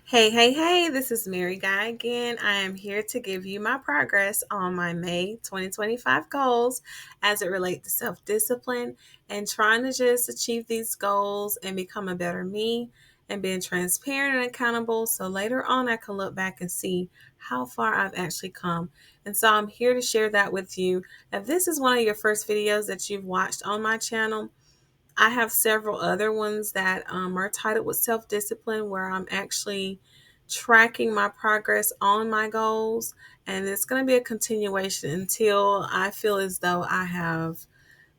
Hey, this is Mary Guy again. I am here to give you my progress on my May 2025 goals as it relates to self discipline and trying to just achieve these goals and become a better me and being transparent and accountable. So later on, I can look back and see how far I've actually come. And so I'm here to share that with you. If this is one of your first videos that you've watched on my channel, I have several other ones that are titled with self discipline, where I'm actually tracking my progress on my goals. And it's going to be a continuation until I feel as though I have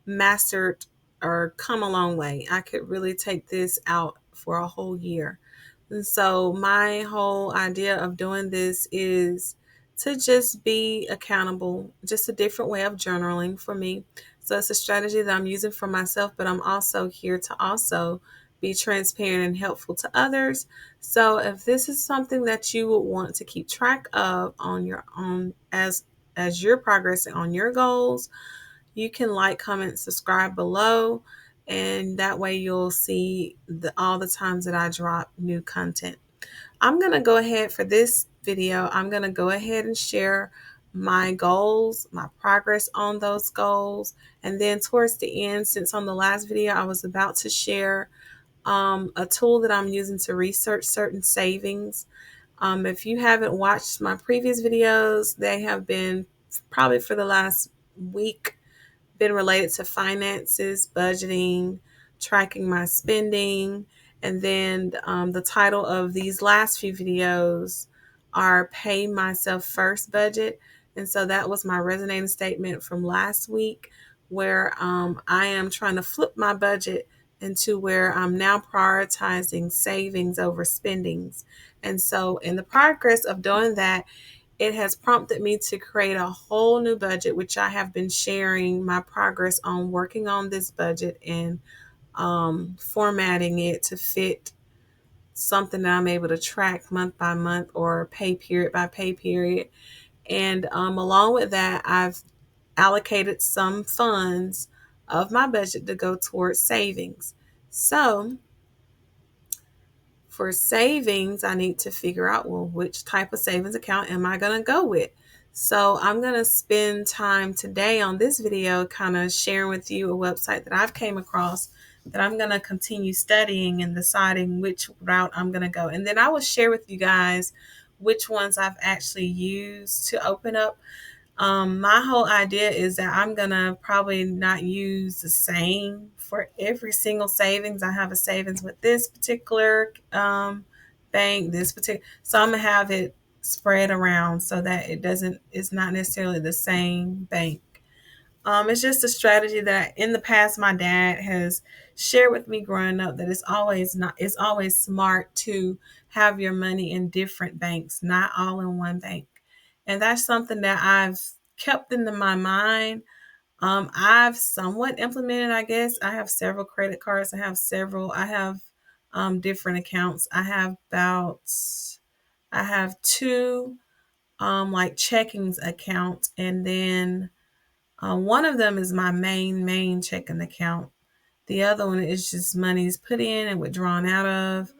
mastered or come a long way. I could really take this out for a whole year. And so, my whole idea of doing this is to just be accountable, just a different way of journaling for me. So, it's a strategy that I'm using for myself, but I'm also here to also be transparent and helpful to others. So, if this is something that you would want to keep track of on your own as you're progressing on your goals, you can like, comment, subscribe below, and that way you'll see all the times that I drop new content. I'm going to go ahead for this video. I'm going to go ahead and share my goals, my progress on those goals. And then towards the end, since on the last video, I was about to share a tool that I'm using to research certain savings. If you haven't watched my previous videos, they have been probably for the last week been related to finances, budgeting, tracking my spending, and then the title of these last few videos are Pay Myself First Budget. And so that was my resonating statement from last week, where I am trying to flip my budget into where I'm now prioritizing savings over spendings. And so, in the progress of doing that, it has prompted me to create a whole new budget, which I have been sharing my progress on working on this budget and formatting it to fit something that I'm able to track month by month or pay period by pay period. And along with that, I've allocated some funds of my budget to go towards savings. So, for savings, I need to figure out, well, which type of savings account am I going to go with? So I'm going to spend time today on this video kind of sharing with you a website that I've came across that I'm going to continue studying and deciding which route I'm going to go. And then I will share with you guys which ones I've actually used to open up. My whole idea is that I'm gonna probably not use the same for every single savings. I have a savings with this particular bank, this particular, so I'm gonna have it spread around so that it's not necessarily the same bank. It's just a strategy that in the past my dad has shared with me growing up, that it's always smart to have your money in different banks, not all in one bank. And that's something that I've kept into my mind. I've somewhat implemented, I guess. I have several credit cards. I have different accounts. I have two like checkings accounts, and then one of them is my main checking account. The other one is just money's put in and withdrawn out of.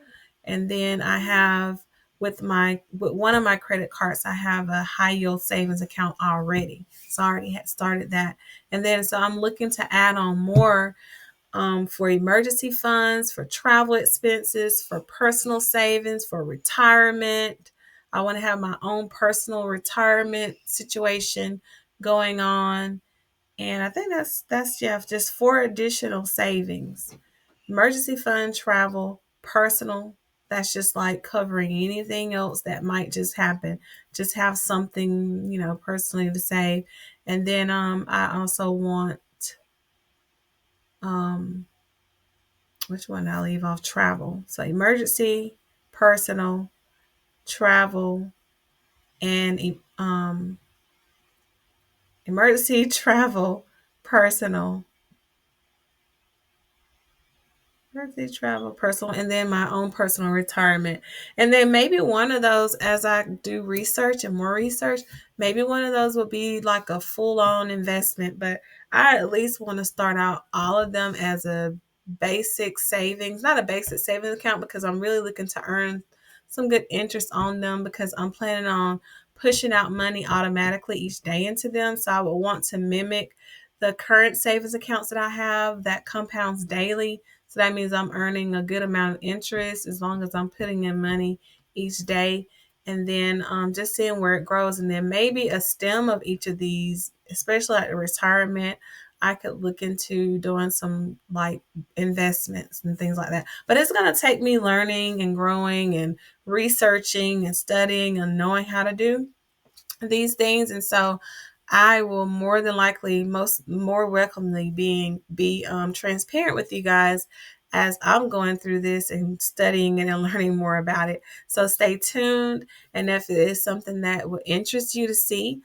And then I have with one of my credit cards, I have a high yield savings account already. So I already had started that. And then so I'm looking to add on more for emergency funds, for travel expenses, for personal savings, for retirement. I want to have my own personal retirement situation going on. And I think that's yeah, just four additional savings. Emergency fund, travel, personal. That's just like covering anything else that might just happen. Just have something, personally to save. And then I also want um which one I'll leave off, travel. So emergency, personal, travel, and emergency, travel, personal, birthday travel, personal, and then my own personal retirement. And then maybe one of those, as I do research and more research, maybe one of those will be like a full on investment. But I at least want to start out all of them as a basic savings, not a basic savings account, because I'm really looking to earn some good interest on them because I'm planning on pushing out money automatically each day into them. So I will want to mimic the current savings accounts that I have that compounds daily. So that means I'm earning a good amount of interest as long as I'm putting in money each day. And then just seeing where it grows. And then maybe a stem of each of these, especially at the retirement, I could look into doing some like investments and things like that. But it's going to take me learning and growing and researching and studying and knowing how to do these things. And so I will more than likely, most more welcomely be transparent with you guys as I'm going through this and studying it and learning more about it. So stay tuned. And if it is something that will interest you to see,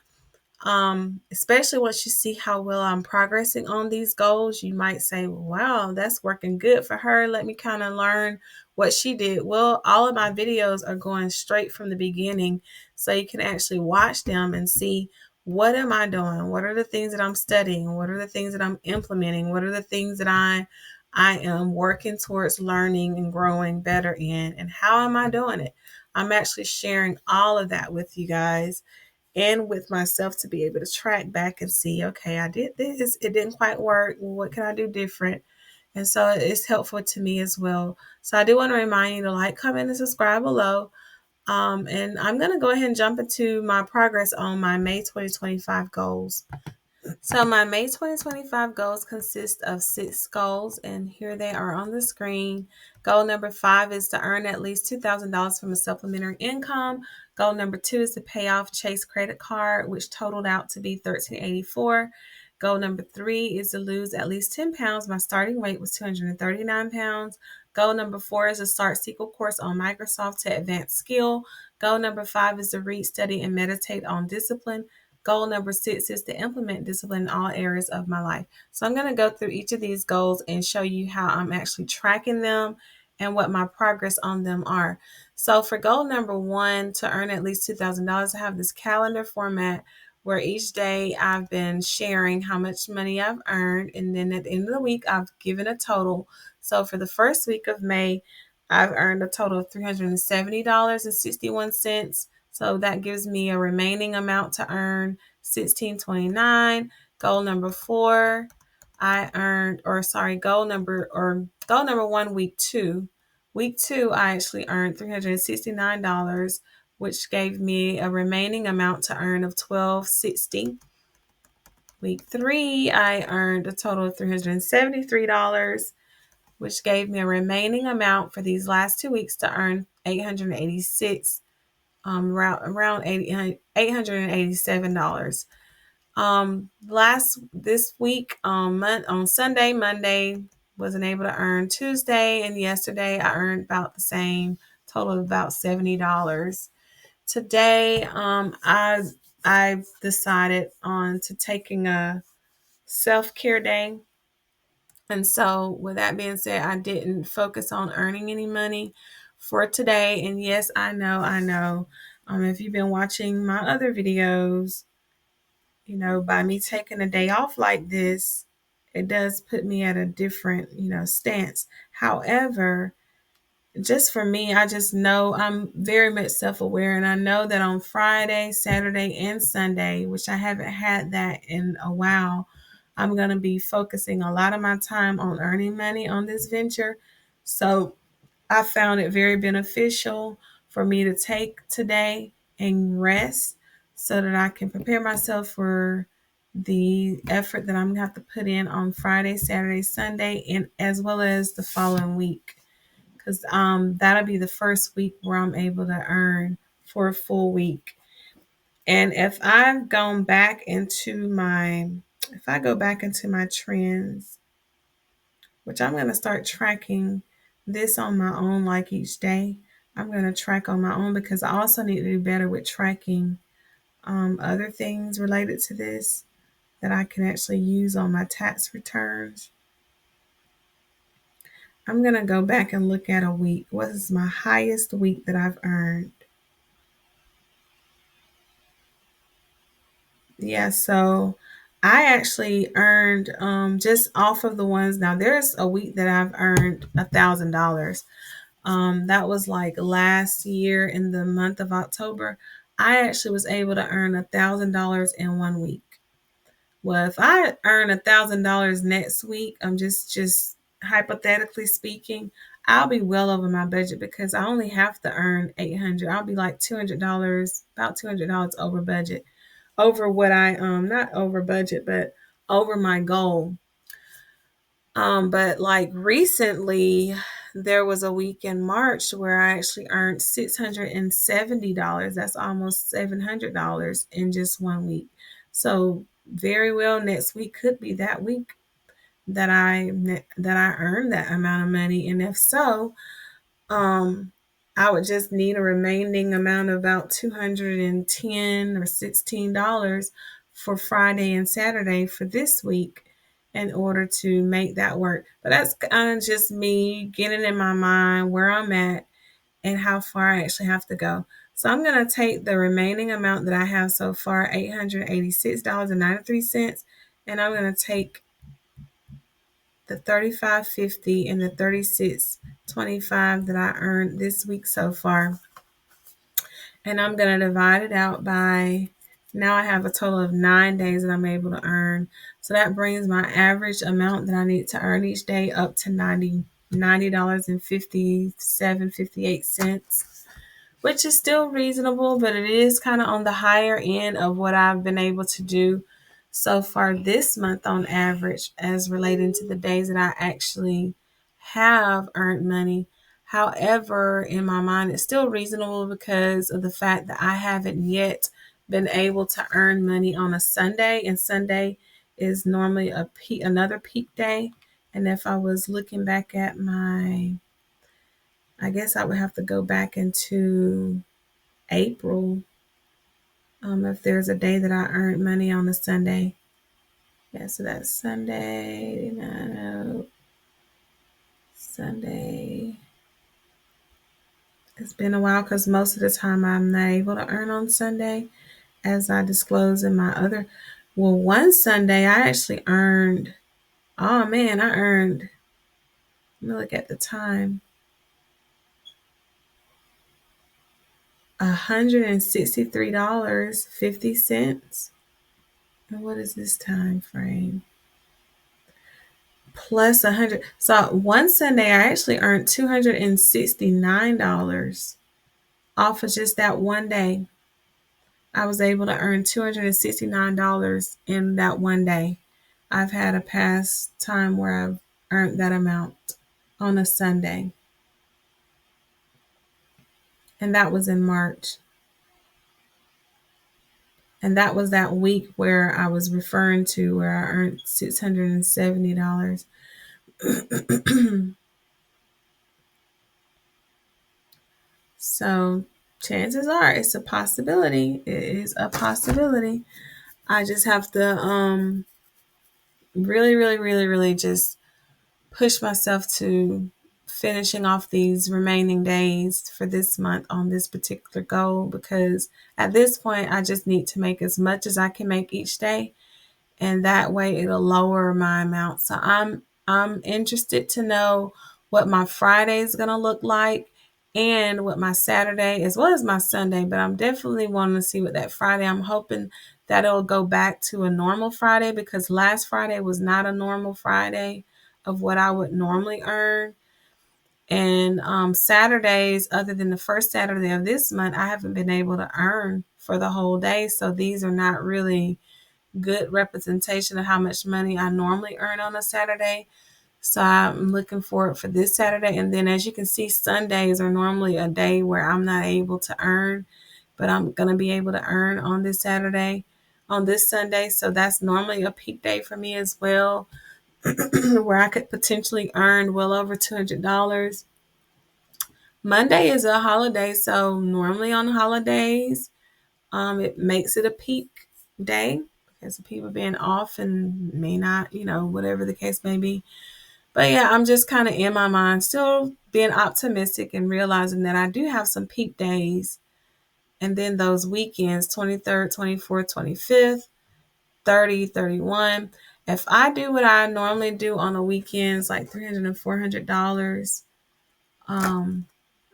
especially once you see how well I'm progressing on these goals, you might say, wow, that's working good for her. Let me kind of learn what she did. Well, all of my videos are going straight from the beginning, so you can actually watch them and see, what am I doing? What are the things that I'm studying? What are the things that I'm implementing? What are the things that I am working towards learning and growing better in? And how am I doing it? I'm actually sharing all of that with you guys and with myself to be able to track back and see, okay, I did this, it didn't quite work. What can I do different? And so it's helpful to me as well. So I do want to remind you to like, comment, and subscribe below. And I'm going to go ahead and jump into my progress on my May 2025 goals. So my May 2025 goals consist of 6 goals, and here they are on the screen. Goal number 5 is to earn at least $2,000 from a supplementary income. Goal number 2 is to pay off Chase credit card, which totaled out to be $13.84. Goal number 3 is to lose at least 10 pounds. My starting weight was 239 pounds. Goal number 4 is to start SQL course on Microsoft to advance skill. Goal number 5 is to read, study, and meditate on discipline. Goal number 6 is to implement discipline in all areas of my life. So I'm going to go through each of these goals and show you how I'm actually tracking them and what my progress on them are. So for goal number 1, to earn at least $2,000, I have this calendar format where each day I've been sharing how much money I've earned. And then at the end of the week, I've given a total. So for the first week of May, I've earned a total of $370.61. So that gives me a remaining amount to earn, $16.29. Goal number 4, I earned, goal number 1, week 2. Week 2, I actually earned $369, which gave me a remaining amount to earn of $12.60. Week 3, I earned a total of $373, which gave me a remaining amount for these last 2 weeks to earn $886, around $887. This week on Sunday, Monday wasn't able to earn. Tuesday and yesterday I earned about the same, total of about $70. Today, I decided on to taking a self-care day. And so with that being said, I didn't focus on earning any money for today. And yes, I know. If you've been watching my other videos, by me taking a day off like this, it does put me at a different, stance. However, just for me, I just know I'm very much self-aware, and I know that on Friday, Saturday, and Sunday, which I haven't had that in a while, I'm going to be focusing a lot of my time on earning money on this venture. So I found it very beneficial for me to take today and rest so that I can prepare myself for the effort that I'm going to have to put in on Friday, Saturday, Sunday, and as well as the following week. Because that'll be the first week where I'm able to earn for a full week. And if I go back into my trends, which I'm going to start tracking this on my own, like each day, I'm going to track on my own because I also need to do better with tracking other things related to this that I can actually use on my tax returns. I'm going to go back and look at a week. What is my highest week that I've earned? Yeah, so I actually earned just off of the ones. Now there's a week that I've earned $1,000. That was like last year in the month of October. I actually was able to earn $1,000 in 1 week. Well, if I earn $1,000 next week, I'm just hypothetically speaking, I'll be well over my budget because I only have to earn 800. I'll be like $200, about $200 over budget, over what I not over budget, but over my goal. But like recently, there was a week in March where I actually earned $670. That's almost $700 in just 1 week. So very well, next week could be that week that I earned that amount of money, and if so, um, I would just need a remaining amount of about 210 or $16 for Friday and Saturday for this week in order to make that work. But that's kind of just me getting in my mind where I'm at and how far I actually have to go. So I'm going to take the remaining amount that I have so far, $886.93, and I'm going to take the 35.50 and the 36.25 that I earned this week so far. And I'm going to divide it out by, now I have a total of 9 days that I'm able to earn. So that brings my average amount that I need to earn each day up to $90.57-58 which is still reasonable, but it is kind of on the higher end of what I've been able to do so far this month on average, as relating to the days that I actually have earned money. However, in my mind, it's still reasonable because of the fact that I haven't yet been able to earn money on a Sunday, and Sunday is normally another peak day. And if I was looking back at I guess I would have to go back into April, if there's a day that I earned money on a Sunday. Yeah, so that's Sunday. No, Sunday. It's been a while because most of the time I'm not able to earn on Sunday, as I disclosed in my other. Well, one Sunday I actually earned. Oh man, I earned. Let me look at the time. $163.50. And what is this time frame? Plus 100. So one Sunday I actually earned $269 off of just that one day. I was able to earn $269 in that one day. I've had a past time where I've earned that amount on a Sunday. And that was in March. And that was that week where I was referring to, where I earned $670. So chances are it's a possibility. It is a possibility. I just have to really, really, really, really just push myself to finishing off these remaining days for this month on this particular goal, because at this point I just need to make as much as I can make each day, and that way it'll lower my amount. So I'm interested to know what my Friday is going to look like, and what my Saturday as well as my Sunday, but I'm definitely wanting to see what that Friday. I'm hoping that it'll go back to a normal Friday, because last Friday was not a normal Friday of what I would normally earn. And Saturdays, other than the first Saturday of this month, I haven't been able to earn for the whole day. So these are not really good representation of how much money I normally earn on a Saturday. So I'm looking forward for this Saturday. And then, as you can see, Sundays are normally a day where I'm not able to earn, but I'm going to be able to earn on this Saturday, on this Sunday. So that's normally a peak day for me as well, where I could potentially earn well over $200. Monday is a holiday. So normally on holidays, it makes it a peak day because of people being off and may not, whatever the case may be. But yeah, I'm just kind of in my mind still being optimistic and realizing that I do have some peak days. And then those weekends, 23rd, 24th, 25th, 30, 31. If I do what I normally do on the weekends, like $300 and $400,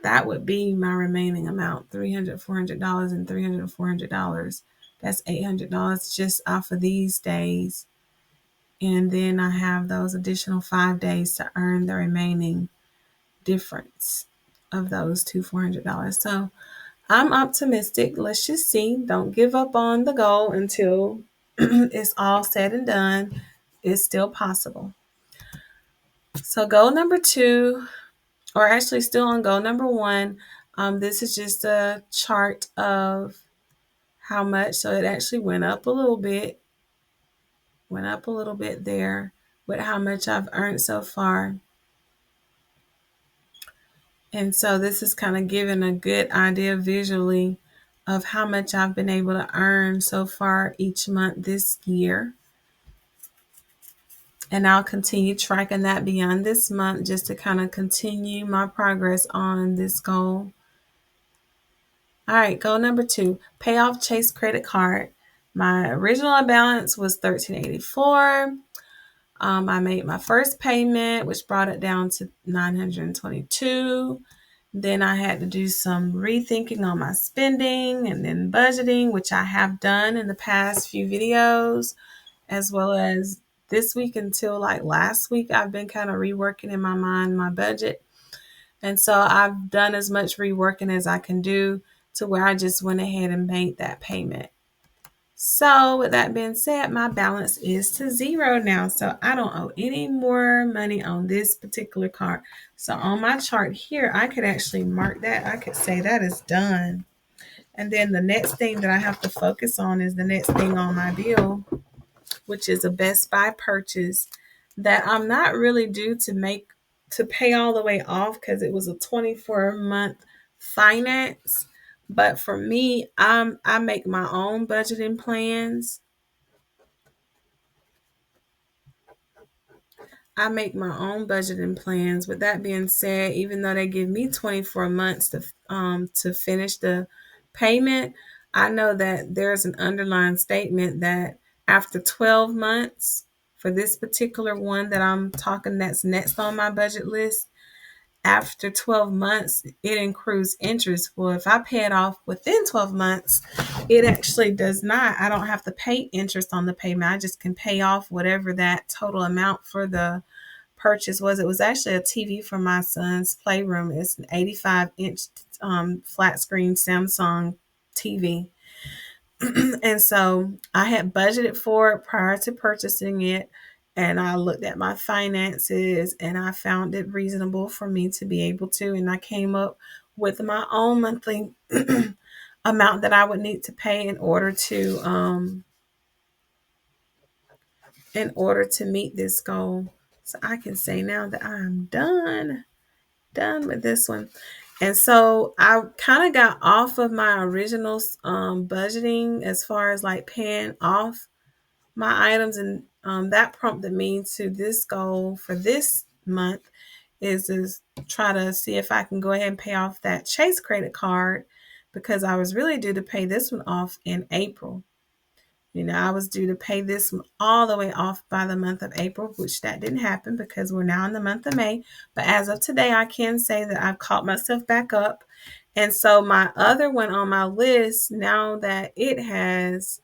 that would be my remaining amount, $300, $400, and $300, $400. That's $800 just off of these days. And then I have those additional 5 days to earn the remaining difference of those two $400. So I'm optimistic. Let's just see. Don't give up on the goal until it's all said and done. It's still possible. So goal number two, or actually still on goal number one, this is just a chart of how much. So it actually went up a little bit there with how much I've earned so far. And so this is kind of giving a good idea visually of how much I've been able to earn so far each month this year. And I'll continue tracking that beyond this month just to kind of continue my progress on this goal. All right, goal number two, pay off Chase credit card. My original balance was $1,384. I made my first payment, which brought it down to $922. Then I had to do some rethinking on my spending and then budgeting, which I have done in the past few videos, as well as this week until like last week. I've been kind of reworking in my mind my budget. And so I've done as much reworking as I can do to where I just went ahead and made that payment. So with that being said, my balance is to zero now. So I don't owe any more money on this particular card. So on my chart here, I could actually mark that. I could say that is done. And then the next thing that I have to focus on is the next thing on my bill, which is a Best Buy purchase that I'm not really due to pay all the way off because it was a 24-month finance. But for me, I make my own budgeting plans. I make my own budgeting plans. With that being said, even though they give me 24 months to finish the payment, I know that there's an underlying statement that after 12 months for this particular one that I'm talking that's next on my budget list, after 12 months, it accrues interest. Well, if I pay it off within 12 months, it actually does not. I don't have to pay interest on the payment. I just can pay off whatever that total amount for the purchase was. It was actually a TV for my son's playroom. It's an 85-inch flat screen Samsung TV. And so I had budgeted for it prior to purchasing it. And I looked at my finances and I found it reasonable for me to be able to. And I came up with my own monthly amount that I would need to pay in order to meet this goal. So I can say now that I'm done with this one. And so I kind of got off of my original budgeting as far as like paying off my items, and that prompted me to this goal for this month is try to see if I can go ahead and pay off that Chase credit card because I was really due to pay this one off in April. I was due to pay this all the way off by the month of April, which that didn't happen because we're now in the month of May. But as of today, I can say that I've caught myself back up. And so my other one on my list, now that it has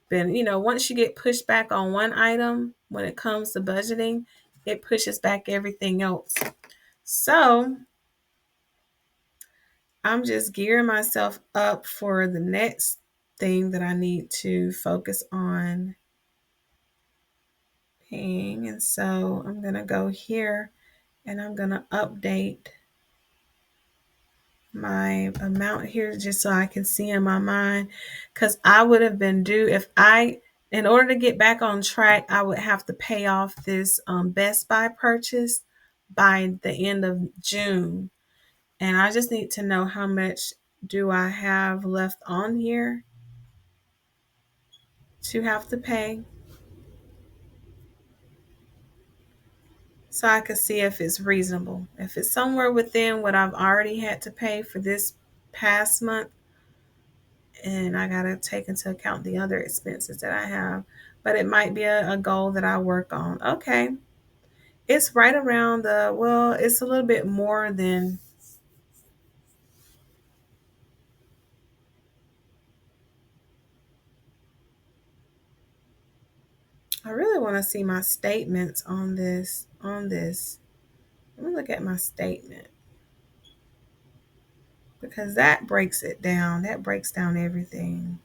been, once you get pushed back on one item when it comes to budgeting, it pushes back everything else. So I'm just gearing myself up for the next thing that I need to focus on paying. And so I'm going to go here and I'm going to update my amount here just so I can see in my mind, because I would have been due in order to get back on track, I would have to pay off this Best Buy purchase by the end of June. And I just need to know how much do I have left on here to have to pay, so I can see if it's reasonable. If it's somewhere within what I've already had to pay for this past month, and I got to take into account the other expenses that I have, but it might be a goal that I work on. Okay. It's right around it's a little bit more than I really want to see my statements on this. Let me look at my statement because that breaks it down. That breaks down everything.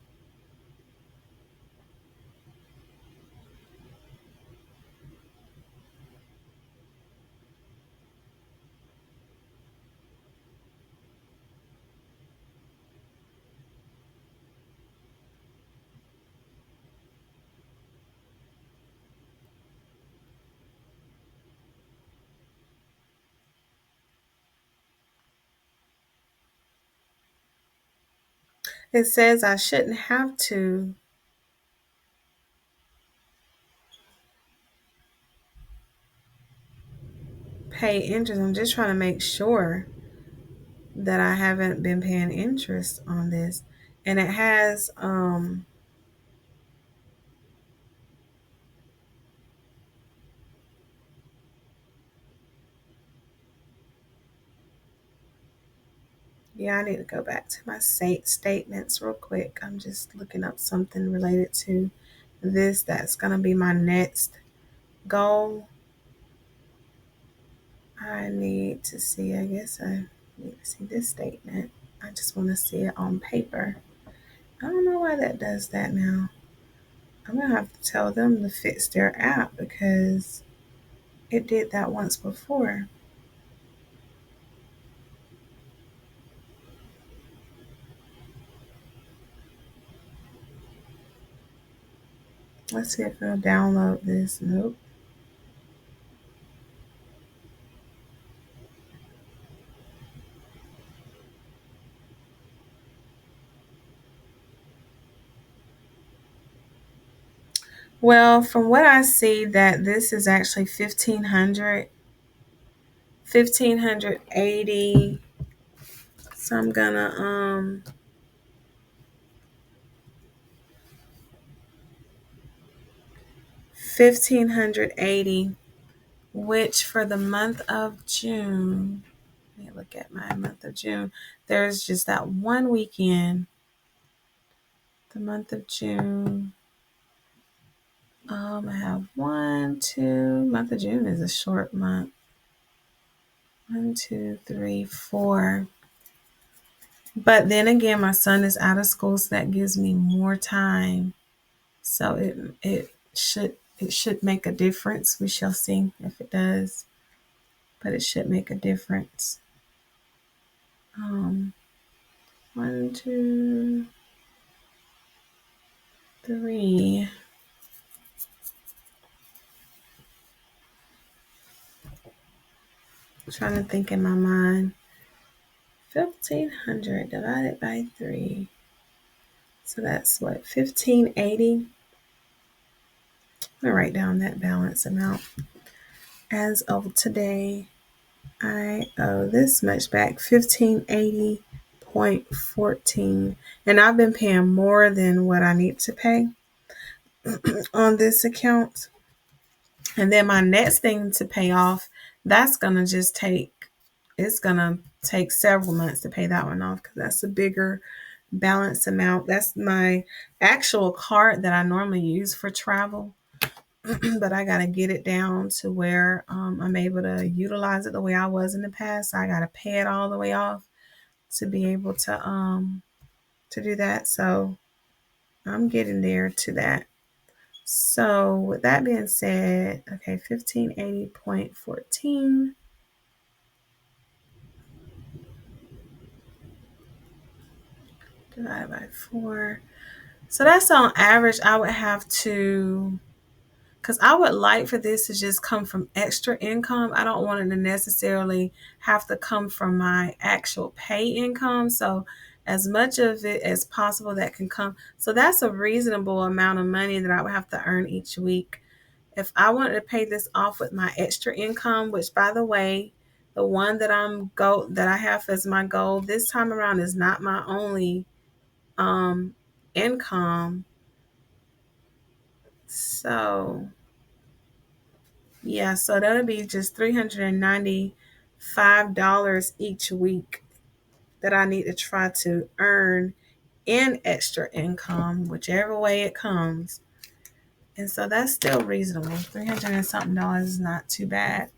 It says I shouldn't have to pay interest. I'm just trying to make sure that I haven't been paying interest on this. And it has yeah, I need to go back to my statements real quick. I'm just looking up something related to this. That's going to be my next goal. I need to see, I guess I need to see this statement. I just want to see it on paper. I don't know why that does that now. I'm going to have to tell them to fix their app because it did that once before. Let's see if it'll download this. Nope. Well, from what I see, that this is actually 1580. So I'm gonna 1580, which for the month of June, let me look at my month of June. There's just that one weekend, the month of June. I have one, two. Month of June is a short month. 1, 2, 3, 4. But then again, my son is out of school, so that gives me more time. So it should make a difference. We shall see if it does, but it should make a difference. Um, 1, 2, 3. I'm trying to think in my mind. 1500 divided by 3. So that's what, 1580. I'm gonna write down that balance amount. As of today, I owe this much back, 1580.14. And I've been paying more than what I need to pay on this account. And then my next thing to pay off, that's gonna just take it's gonna take several months to pay that one off because that's a bigger balance amount. That's my actual card that I normally use for travel. But I gotta get it down to where I'm able to utilize it the way I was in the past. So I gotta pay it all the way off to be able to do that. So I'm getting there to that. So with that being said, okay, 1580.14 divided by 4. So that's on average. I would have to, because I would like for this to just come from extra income. I don't want it to necessarily have to come from my actual pay income. So as much of it as possible that can come. So that's a reasonable amount of money that I would have to earn each week. If I wanted to pay this off with my extra income, which by the way, the one that I have as my goal this time around is not my only um income. So yeah, so that'll be just $395 each week that I need to try to earn in extra income, whichever way it comes. And so that's still reasonable. $300 and something dollars is not too bad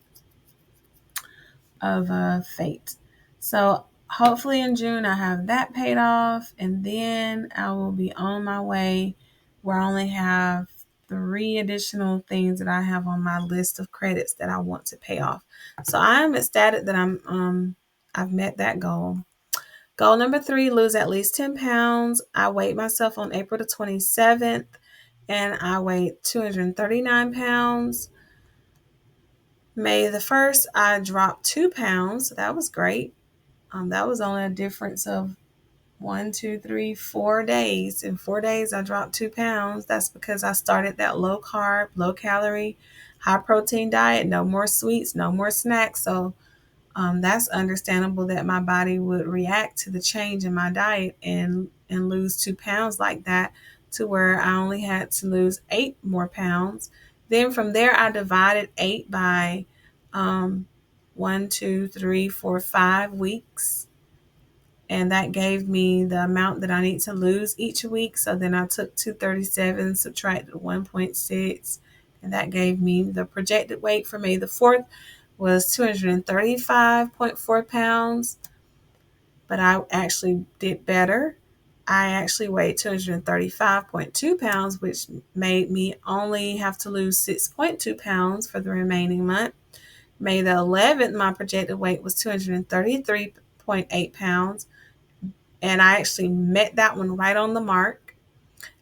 of a fate. So hopefully in June I have that paid off, and then I will be on my way where I only have 3 additional things that I have on my list of credits that I want to pay off. So I'm ecstatic that I've met that goal. Goal number 3, lose at least 10 pounds. I weighed myself on April the 27th and I weighed 239 pounds. May the 1st, I dropped 2 pounds. So that was great. That was only a difference of 4 days. In 4 days, I dropped 2 pounds. That's because I started that low carb, low calorie, high protein diet. No more sweets, no more snacks. So that's understandable that my body would react to the change in my diet and lose 2 pounds like that, to where I only had to lose 8 more pounds. Then from there, I divided 8 by 1, 2, 3, 4, 5 weeks. And that gave me the amount that I need to lose each week. So then I took 237, subtracted 1.6, and that gave me the projected weight for May the 4th was 235.4 pounds. But I actually did better. I actually weighed 235.2 pounds, which made me only have to lose 6.2 pounds for the remaining month. May the 11th, my projected weight was 233.8 pounds. And I actually met that one right on the mark.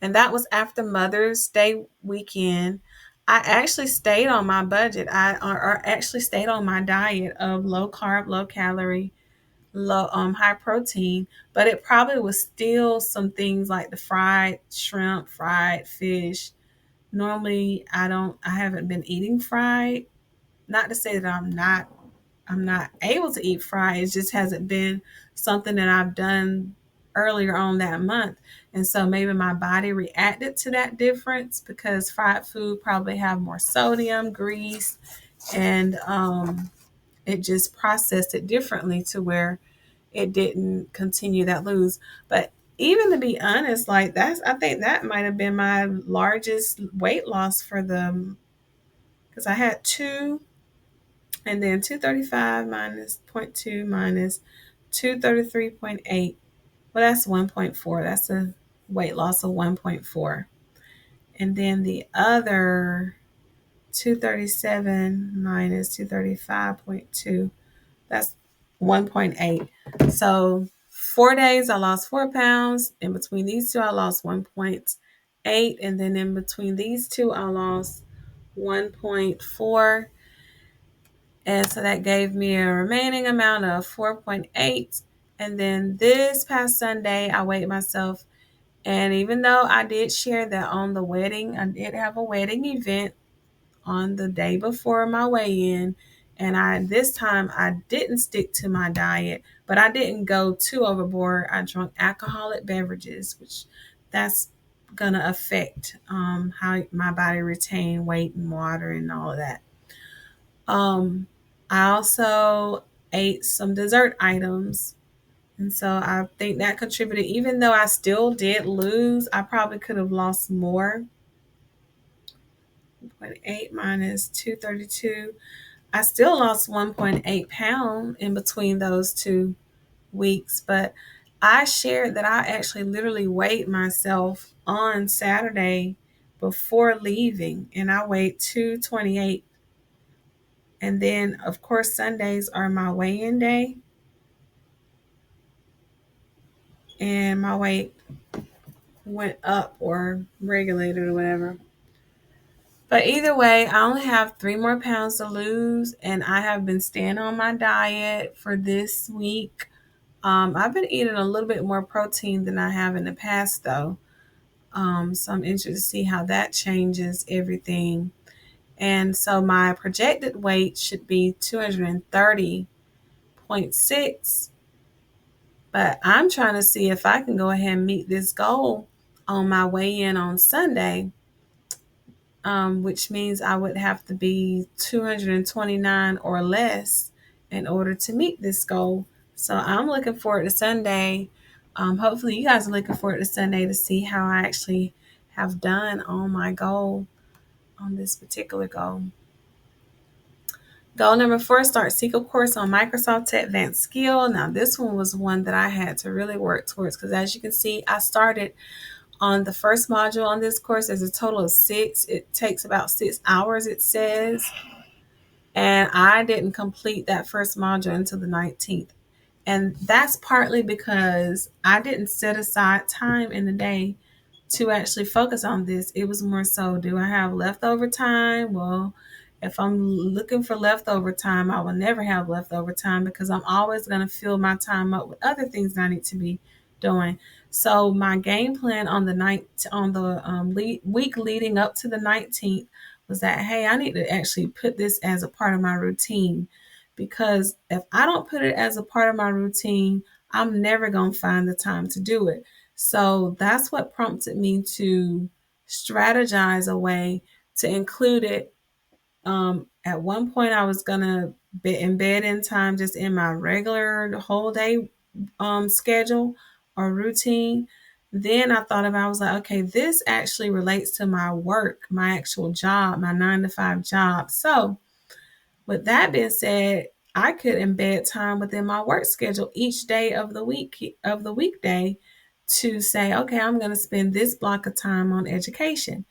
And that was after Mother's Day weekend. I actually stayed on my budget. Or actually stayed on my diet of low carb, low calorie, low high protein, but it probably was still some things like the fried shrimp, fried fish. Normally I haven't been eating fried. Not to say that I'm not able to eat fried. It just hasn't been something that I've done earlier on that month. And so maybe my body reacted to that difference because fried food probably have more sodium, grease, and it just processed it differently to where it didn't continue that lose. But even to be honest, like I think that might have been my largest weight loss for the, because I had two, and then 235 minus zero point 0.2 minus 233.8. Well, that's 1.4. That's a weight loss of 1.4. And then the other 237 minus 235.2, that's 1.8. So 4 days, I lost 4 pounds. In between these two, I lost 1.8. And then in between these two, I lost 1.4. And so that gave me a remaining amount of 4.8. And then this past Sunday, I weighed myself. And even though I did share that on the wedding, I did have a wedding event on the day before my weigh-in, and this time I didn't stick to my diet, but I didn't go too overboard. I drank alcoholic beverages, which that's gonna affect how my body retain weight and water and all of that. I also ate some dessert items, and so I think that contributed. Even though I still did lose, I probably could have lost more. 0.8 minus 232. I still lost 1.8 pounds in between those 2 weeks, but I shared that I actually literally weighed myself on Saturday before leaving, and I weighed 228. And then, of course, Sundays are my weigh-in day, and my weight went up or regulated or whatever. But either way, I only have 3 more pounds to lose, and I have been staying on my diet for this week. I've been eating a little bit more protein than I have in the past, though. So I'm interested to see how that changes everything. And so my projected weight should be 230.6, but I'm trying to see if I can go ahead and meet this goal on my weigh-in on Sunday, which means I would have to be 229 or less in order to meet this goal. So I'm looking forward to Sunday. Hopefully, you guys are looking forward to Sunday to see how I actually have done on my goal. on this particular goal. Goal number 4, start SQL course on Microsoft Advanced Skill. Now, this one was one that I had to really work towards because, as you can see, I started on the first module on this course. There's a total of 6. It takes about 6 hours, it says. And I didn't complete that first module until the 19th. And that's partly because I didn't set aside time in the day to actually focus on this. It was more so, do I have leftover time? Well, if I'm looking for leftover time, I will never have leftover time because I'm always going to fill my time up with other things that I need to be doing. So my game plan on the week leading up to the 19th was that, hey, I need to actually put this as a part of my routine, because if I don't put it as a part of my routine, I'm never going to find the time to do it. So that's what prompted me to strategize a way to include it. At one point, I was going to embed in time just in my regular whole day schedule or routine. Then I thought about, I was like, okay, this actually relates to my work, my actual job, my 9 to 5 job. So with that being said, I could embed time within my work schedule each day of the weekday to say, okay, I'm going to spend this block of time on education.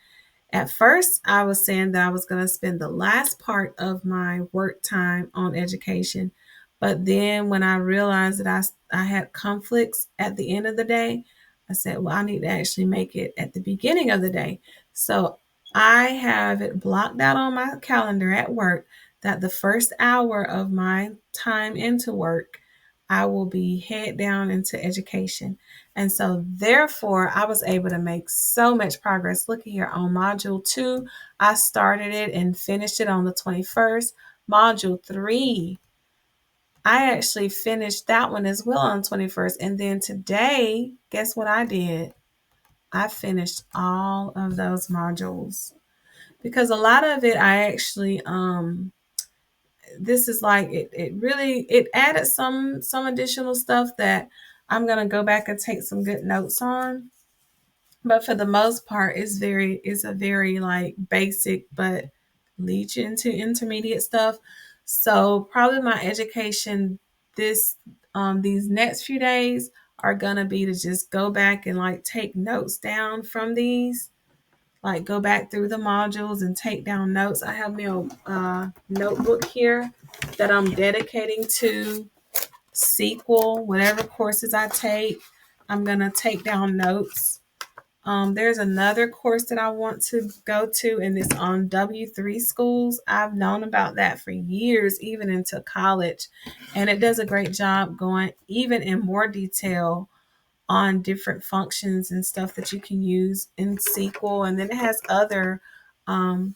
At first, I was saying that I was going to spend the last part of my work time on education. But then when I realized that I had conflicts at the end of the day, I said, well, I need to actually make it at the beginning of the day. So I have it blocked out on my calendar at work that the first hour of my time into work, I will be head down into education. And so therefore, I was able to make so much progress. Look here on module 2, I started it and finished it on the 21st. Module 3, I actually finished that one as well on the 21st. And then today, guess what I did? I finished all of those modules because a lot of it I actually this is like it really it added some additional stuff that I'm going to go back and take some good notes on. But for the most part, it's a very like basic but leads you into intermediate stuff. So probably my education this these next few days are gonna be to just go back and like take notes down from these, like go back through the modules and take down notes. I have my notebook here that I'm dedicating to SQL, whatever courses I take. I'm gonna take down notes. There's another course that I want to go to, and it's on W3 schools. I've known about that for years, even into college, and it does a great job going even in more detail on different functions and stuff that you can use in SQL. And then it has other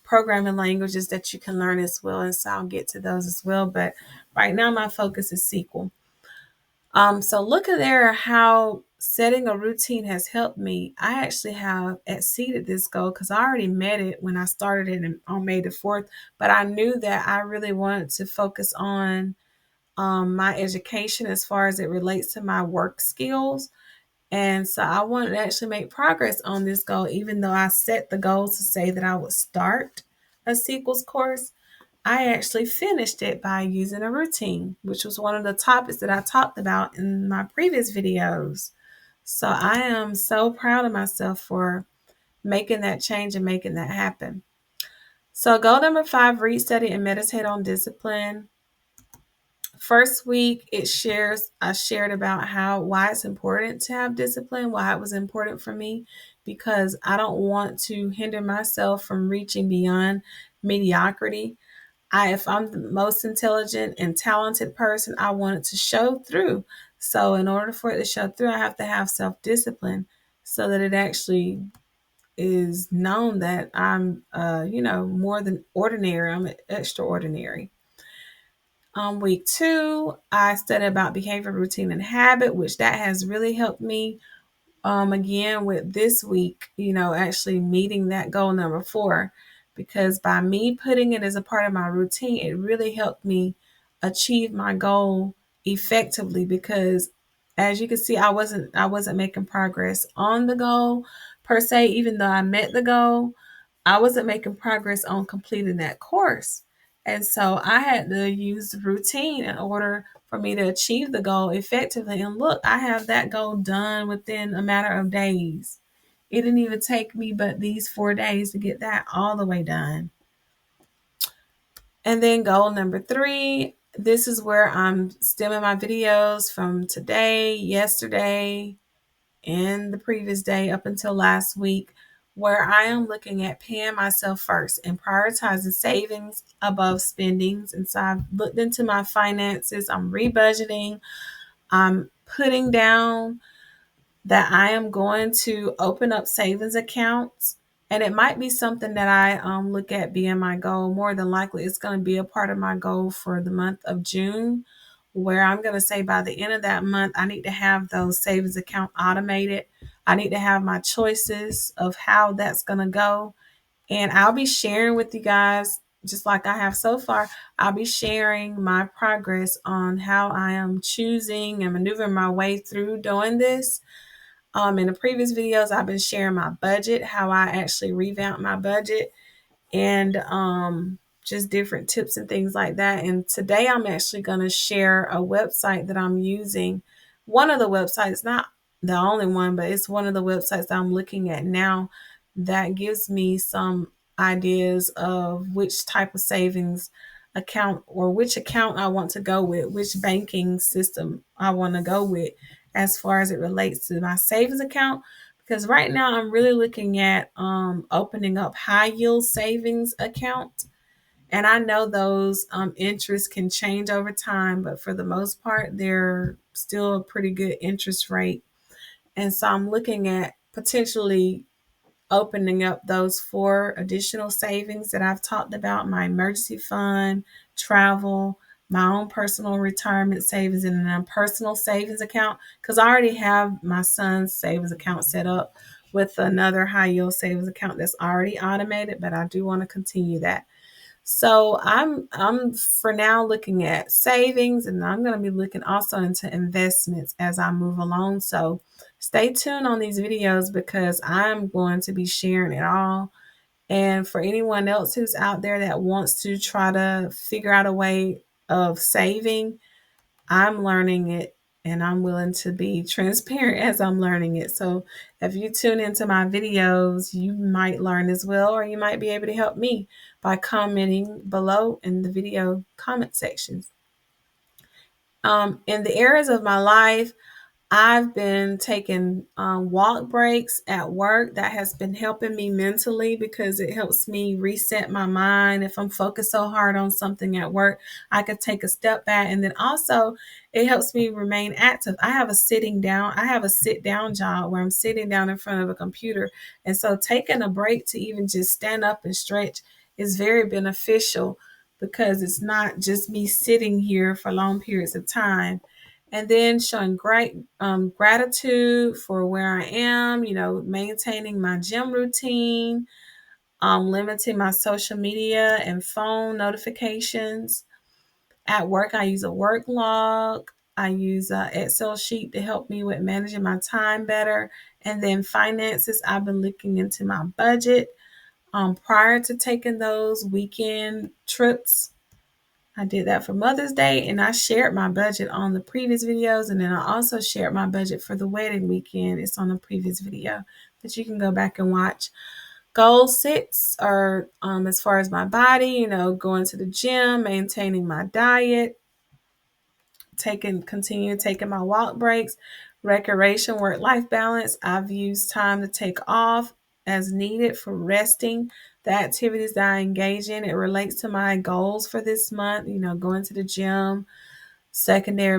programming languages that you can learn as well. And so I'll get to those as well. But right now, my focus is SQL. So look at there how setting a routine has helped me. I actually have exceeded this goal because I already met it when I started it on May the 4th. But I knew that I really wanted to focus on my education as far as it relates to my work skills. And so I wanted to actually make progress on this goal, even though I set the goal to say that I would start a sequels course. I actually finished it by using a routine, which was one of the topics that I talked about in my previous videos. So I am so proud of myself for making that change and making that happen. So goal number 5, read, study, and meditate on discipline. First week, I shared about why it's important to have discipline, why it was important for me, because I don't want to hinder myself from reaching beyond mediocrity. If I'm the most intelligent and talented person, I want it to show through. So in order for it to show through, I have to have self-discipline so that it actually is known that I'm, more than ordinary. I'm extraordinary. Week 2, I studied about behavior, routine, and habit, which that has really helped me. Again, with this week, actually meeting that goal number 4, because by me putting it as a part of my routine, it really helped me achieve my goal effectively. Because as you can see, I wasn't making progress on the goal per se, even though I met the goal. I wasn't making progress on completing that course. And so I had to use the routine in order for me to achieve the goal effectively. And look, I have that goal done within a matter of days. It didn't even take me but these 4 days to get that all the way done. And then goal number 3, this is where I'm stemming my videos from today, yesterday, and the previous day up until last week, where I am looking at paying myself first and prioritizing savings above spendings. And so I've looked into my finances, I'm rebudgeting, I'm putting down that I am going to open up savings accounts. And it might be something that I look at being my goal. More than likely, it's going to be a part of my goal for the month of June, where I'm going to say by the end of that month, I need to have those savings account automated. I need to have my choices of how that's going to go. And I'll be sharing with you guys, just like I have so far, I'll be sharing my progress on how I am choosing and maneuvering my way through doing this. In the previous videos, I've been sharing my budget, how I actually revamped my budget, and just different tips and things like that. And today I'm actually going to share a website that I'm using. One of the websites, not the only one, but it's one of the websites that I'm looking at now that gives me some ideas of which type of savings account or which account I want to go with, which banking system I want to go with as far as it relates to my savings account. Because right now I'm really looking at opening up high yield savings account. And I know those interests can change over time, but for the most part, they're still a pretty good interest rate. And so I'm looking at potentially opening up those 4 additional savings that I've talked about: my emergency fund, travel, my own personal retirement savings, and then a personal savings account. Because I already have my son's savings account set up with another high yield savings account that's already automated, but I do want to continue that. So I'm for now looking at savings, and I'm going to be looking also into investments as I move along. So stay tuned on these videos because I'm going to be sharing it all. And for anyone else who's out there that wants to try to figure out a way of saving, I'm learning it and I'm willing to be transparent as I'm learning it. So if you tune into my videos, you might learn as well, or you might be able to help me by commenting below in the video comment sections. In the areas of my life, I've been taking walk breaks at work. That has been helping me mentally because it helps me reset my mind. If I'm focused so hard on something at work, I could take a step back. And then also it helps me remain active. I have a sit down job where I'm sitting down in front of a computer. And so taking a break to even just stand up and stretch is very beneficial because it's not just me sitting here for long periods of time. And then showing great gratitude for where I am, maintaining my gym routine, limiting my social media and phone notifications. At work, I use a work log. I use an Excel sheet to help me with managing my time better. And then finances, I've been looking into my budget prior to taking those weekend trips. I did that for Mother's Day, and I shared my budget on the previous videos, and then I also shared my budget for the wedding weekend. It's on the previous video that you can go back and watch. Goal 6 are as far as my body, going to the gym, maintaining my diet, continue taking my walk breaks, recreation, work-life balance. I've used time to take off as needed for resting. The activities that I engage in, it relates to my goals for this month, going to the gym,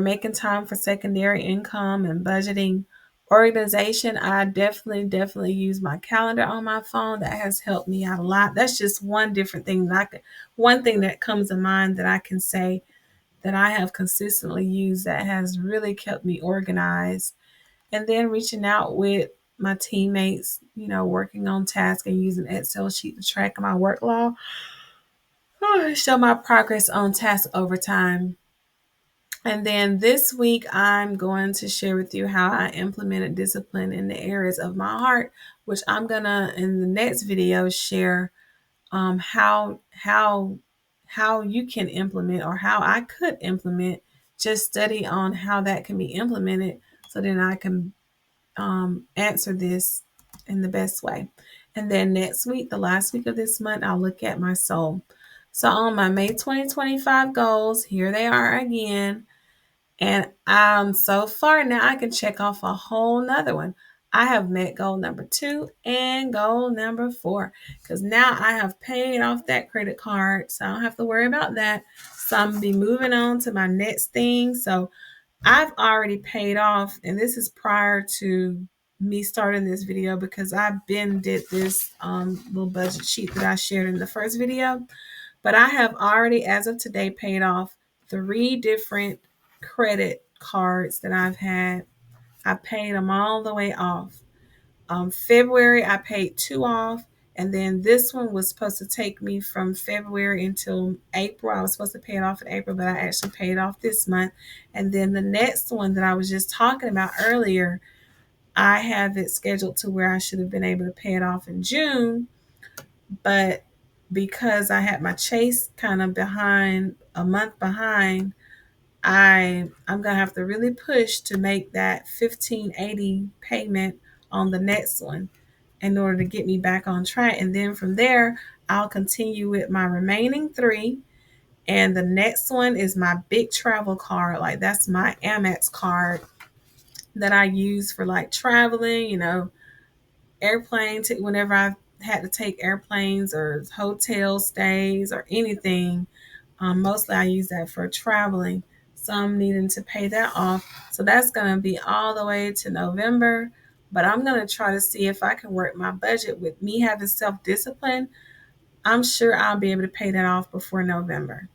making time for secondary income and budgeting. Organization, I definitely use my calendar on my phone. That has helped me out a lot. That's just one different thing one thing that comes to mind that I can say that I have consistently used that has really kept me organized. And then reaching out with my teammates, working on tasks and using Excel sheet to track my work log. Show my progress on tasks over time. And then this week, I'm going to share with you how I implemented discipline in the areas of my heart, which I'm gonna in the next video share how you can implement, or how I could implement. Just study on how that can be implemented, so then I can answer this in the best way. And then next week, the last week of this month, I'll look at my soul. So on my May 2025 goals, here they are again. And so far now I can check off a whole nother one. I have met goal number 2 and goal number 4, because now I have paid off that credit card. So I don't have to worry about that. So I'm gonna be moving on to my next thing. So I've already paid off, and this is prior to me starting this video, because I've been did this little budget sheet that I shared in the first video. But I have already, as of today, paid off 3 different credit cards that I've had. I paid them all the way off. February, I paid 2 off. And then this one was supposed to take me from February until April. I was supposed to pay it off in April, but I actually paid off this month. And then the next one that I was just talking about earlier, I have it scheduled to where I should have been able to pay it off in June. But because I had my chase kind of behind, a month behind, I'm gonna have to really push to make that 1580 payment on the next one in order to get me back on track. And then from there, I'll continue with my remaining 3. And the next one is my big travel card. Like, that's my Amex card that I use for like traveling, airplane whenever I've had to take airplanes or hotel stays or anything. Mostly I use that for traveling. So I'm needing to pay that off. So that's going to be all the way to November. But I'm going to try to see if I can work my budget with me having self discipline. I'm sure I'll be able to pay that off before November.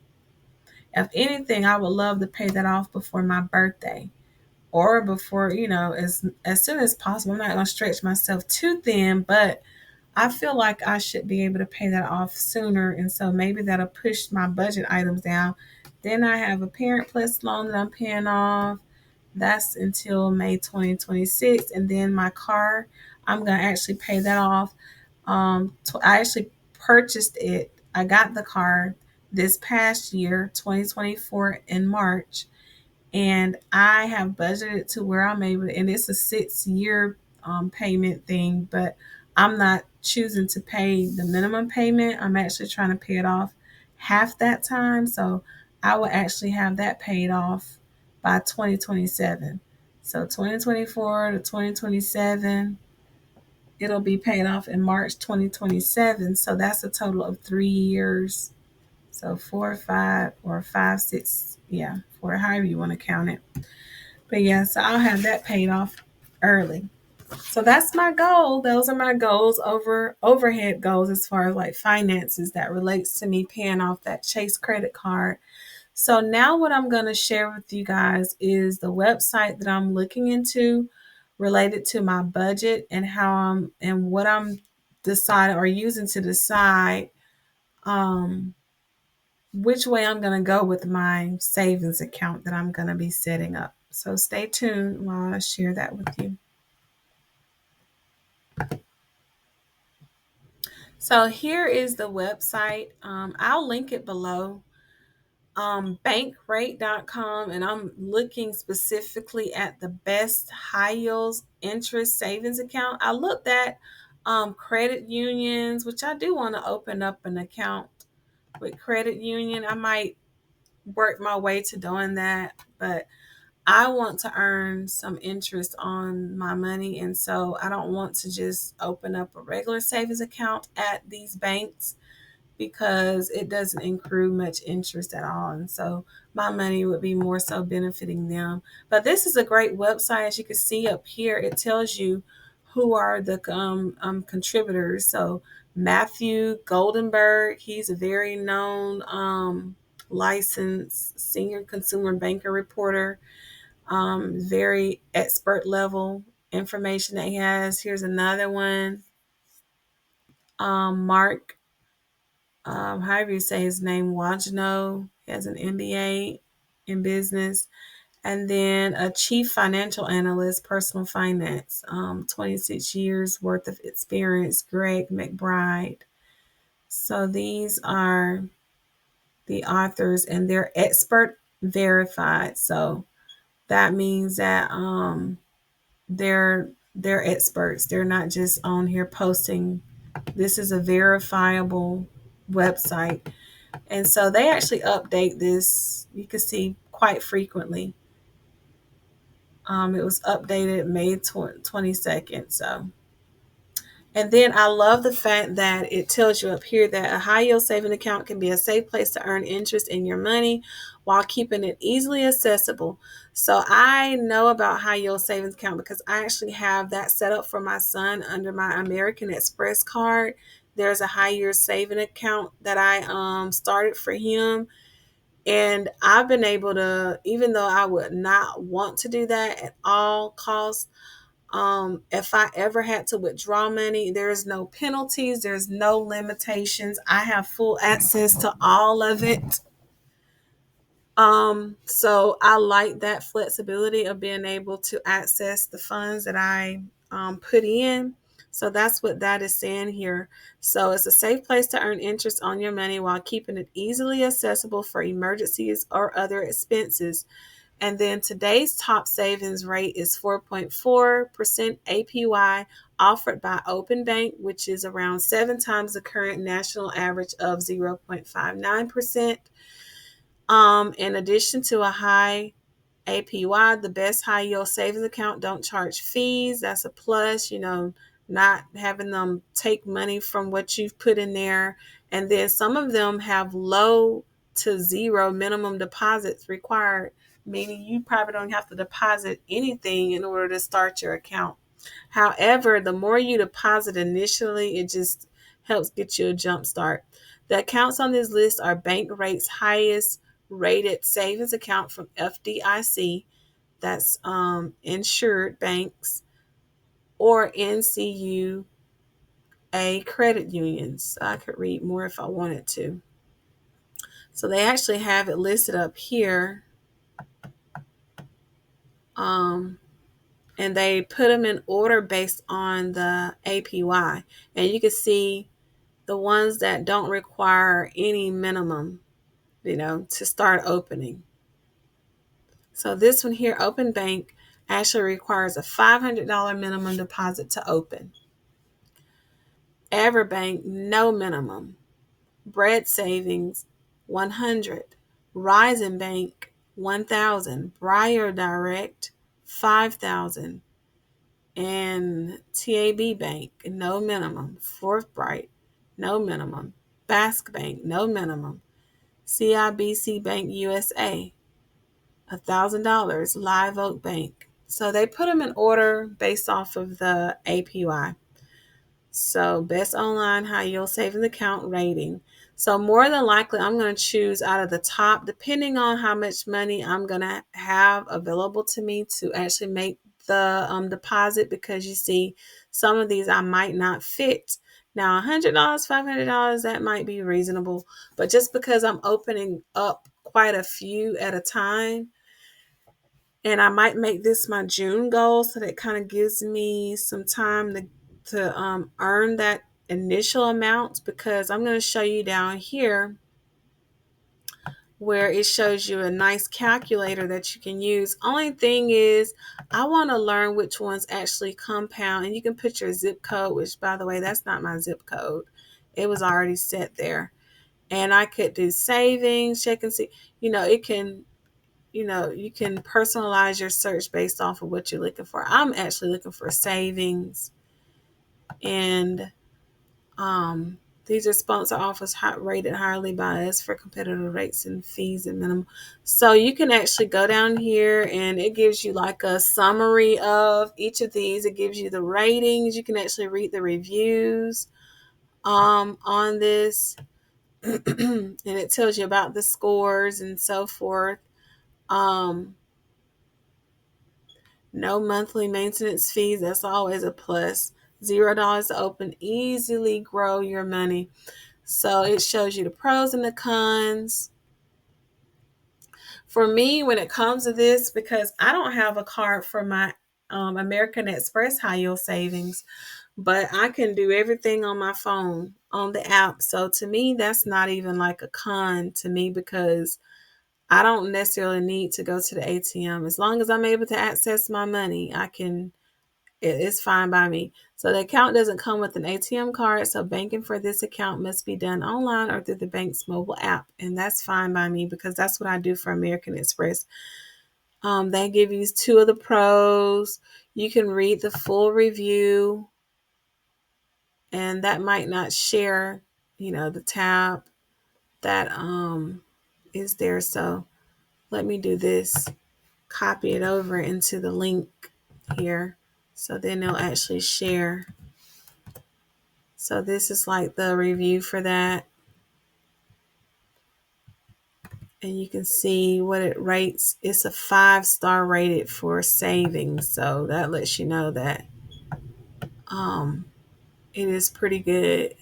If anything, I would love to pay that off before my birthday, or before, as soon as possible. I'm not going to stretch myself too thin, but I feel like I should be able to pay that off sooner. And so maybe that'll push my budget items down. Then I have a Parent Plus loan that I'm paying off. That's until May 2026. And then my car, I'm going to actually pay that off. I actually purchased it. I got the car this past year, 2024, in March. And I have budgeted to where I'm able to, and it's a 6-year payment thing, but I'm not choosing to pay the minimum payment. I'm actually trying to pay it off half that time. So I will actually have that paid off by 2027. So 2024 to 2027, it'll be paid off in March 2027. So that's a total of 3 years. So 4, 5, or 5, 6, yeah, 4, however you want to count it. But yeah, so I'll have that paid off early. So that's my goal. Those are my goals, overhead goals, as far as like finances that relates to me paying off that Chase credit card. So now what I'm going to share with you guys is the website that I'm looking into related to my budget, and what I'm deciding or using to decide which way I'm going to go with my savings account that I'm going to be setting up. So stay tuned while I share that with you. So here is the website. I'll link it below. Bankrate.com, and I'm looking specifically at the best high yields interest savings account. I looked at credit unions, which I do want to open up an account with credit union. I might work my way to doing that, but I want to earn some interest on my money. And so I don't want to just open up a regular savings account at these banks, because it doesn't accrue much interest at all. And so my money would be more so benefiting them. But this is a great website. As you can see up here, it tells you who are the contributors. So Matthew Goldenberg, he's a very known licensed senior consumer banker reporter, very expert level information that he has. Here's another one. Mark, however you say his name, Wajno, he has an MBA. in business. And then a chief financial analyst, personal finance, 26 years worth of experience, Greg McBride. So these are the authors, and they're expert verified. So that means that they're experts. They're not just on here posting. This is a verifiable website. And so they actually update this, you can see, quite frequently. It was updated May 22nd. So, and then I love the fact that it tells you up here that a high yield saving account can be a safe place to earn interest in your money while keeping it easily accessible. So I know about high yield savings account because I actually have that set up for my son under my American Express card. There's a high yield saving account that I started for him. And I've been able to, even though I would not want to do that at all costs, if I ever had to withdraw money, there's no penalties, there's no limitations. I have full access to all of it. So I like that flexibility of being able to access the funds that I put in. So that's what that is saying here. So it's a safe place to earn interest on your money while keeping it easily accessible for emergencies or other expenses. And then today's top savings rate is 4.4% APY offered by Open Bank, which is around 7 times the current national average of 0.59%. In addition to a high APY, the best high yield savings account don't charge fees. That's a plus, not having them take money from what you've put in there. And then some of them have low to zero minimum deposits required, meaning you probably don't have to deposit anything in order to start your account. However, the more you deposit initially, it just helps get you a jump start. The accounts on this list are Bankrate's highest rated savings account from FDIC, that's insured banks, or NCUA credit unions. So I could read more if I wanted to. So they actually have it listed up here. And they put them in order based on the APY. And you can see the ones that don't require any minimum, to start opening. So this one here, Open Bank, actually requires a $500 minimum deposit to open. Everbank, no minimum. Bread Savings, 100. Rising Bank, 1,000. Briar Direct, 5,000. And TAB Bank, no minimum. Forthright, no minimum. Basque Bank, no minimum. CIBC Bank USA, $1,000. Live Oak Bank. So they put them in order based off of the APY. So best online high yield savings account rating. So more than likely, I'm going to choose out of the top, depending on how much money I'm going to have available to me to actually make the deposit, because you see some of these I might not fit. Now $100, $500, that might be reasonable, but just because I'm opening up quite a few at a time, and I might make this my June goal, so that kind of gives me some time to earn that initial amount, because I'm going to show you down here where it shows you a nice calculator that you can use. Only thing is, I want to learn which ones actually compound, and you can put your zip code, which, by the way, that's not my zip code. It was already set there. And I could do savings, check and see, it can, you can personalize your search based off of what you're looking for. I'm actually looking for savings, and these are sponsor offers rated highly by us for competitive rates and fees and minimum. So you can actually go down here, and it gives you like a summary of each of these. It gives you the ratings. You can actually read the reviews on this, and it tells you about the scores and so forth. No monthly maintenance fees. That's always a plus. $0 to open. Easily grow your money. So it shows you the pros and the cons. For me, when it comes to this, because I don't have a card for my American Express high yield savings, but I can do everything on my phone on the app. So to me, that's not even like a con to me, because I don't necessarily need to go to the ATM. As long as I'm able to access my money, it's fine by me. So the account doesn't come with an ATM card, so banking for this account must be done online or through the bank's mobile app. And that's fine by me, because that's what I do for American Express. They give you two of the pros. You can read the full review, and that might not share, the tab that is there. So let me do this. Copy it over into the link here. So then they'll actually share. So this is like the review for that. And you can see what it rates. It's a 5-star rated for savings. So that lets you know that it is pretty good.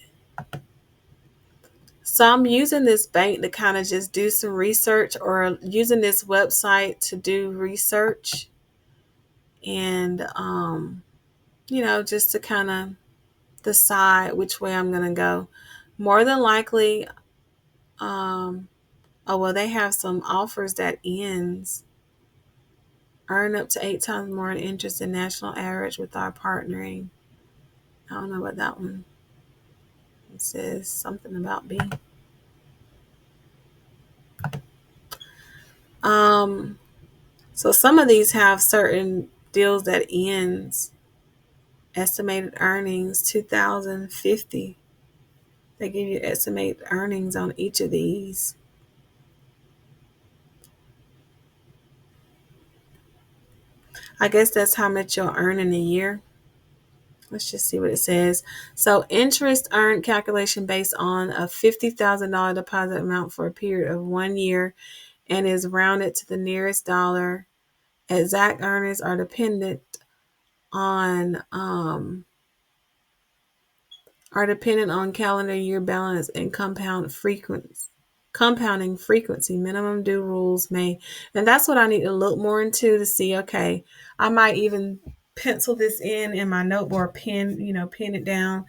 So I'm using this bank to kind of just do some research, or using this website to do research, and just to kind of decide which way I'm going to go. More than likely, oh, well, they have some offers that ends. Earn up to 8 times more in interest than national average with our partnering. I don't know what that one. It says something about B. So some of these have certain deals that ends. Estimated earnings 2050. They give you estimated earnings on each of these. I guess that's how much you'll earn in a year. Let's just see what it says. So interest earned calculation based on a $50,000 deposit amount for a period of 1 year and is rounded to the nearest dollar. Exact earnings are dependent on calendar year balance and compounding frequency. Minimum due rules may, and that's what I need to look more into to see. Okay, I might even pencil this in my notebook, pen it down,